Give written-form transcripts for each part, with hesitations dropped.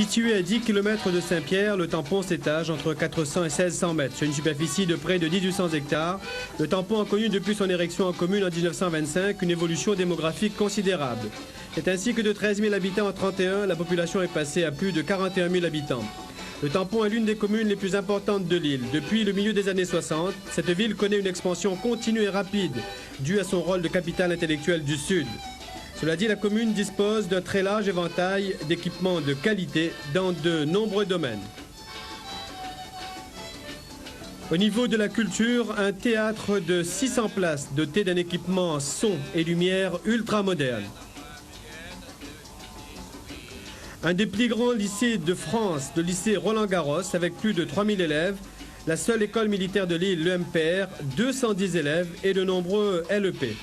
Situé à 10 km de Saint-Pierre, le tampon s'étage entre 400 et 1600 mètres. Sur une superficie de près de 1800 hectares, le tampon a connu depuis son érection en commune en 1925 une évolution démographique considérable. C'est ainsi que de 13 000 habitants en 1931, la population est passée à plus de 41 000 habitants. Le tampon est l'une des communes les plus importantes de l'île. Depuis le milieu des années 60, cette ville connaît une expansion continue et rapide, due à son rôle de capitale intellectuelle du Sud. Cela dit, la commune dispose d'un très large éventail d'équipements de qualité dans de nombreux domaines. Au niveau de la culture, un théâtre de 600 places doté d'un équipement son et lumière ultra moderne. Un des plus grands lycées de France, le lycée Roland-Garros, avec plus de 3000 élèves, la seule école militaire de l'île, le MPR, 210 élèves et de nombreux LEP.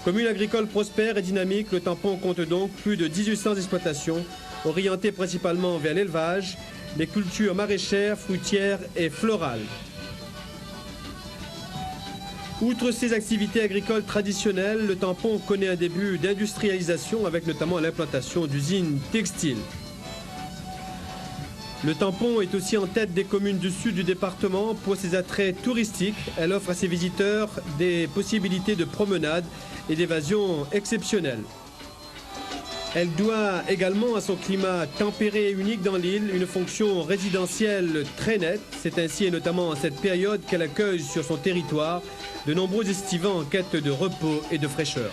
Commune agricole prospère et dynamique, le tampon compte donc plus de 1800 exploitations, orientées principalement vers l'élevage, les cultures maraîchères, fruitières et florales. Outre ces activités agricoles traditionnelles, le tampon connaît un début d'industrialisation avec notamment l'implantation d'usines textiles. Le tampon est aussi en tête des communes du sud du département pour ses attraits touristiques. Elle offre à ses visiteurs des possibilités de promenade et d'évasion exceptionnelles. Elle doit également à son climat tempéré et unique dans l'île une fonction résidentielle très nette. C'est ainsi et notamment en cette période qu'elle accueille sur son territoire de nombreux estivants en quête de repos et de fraîcheur.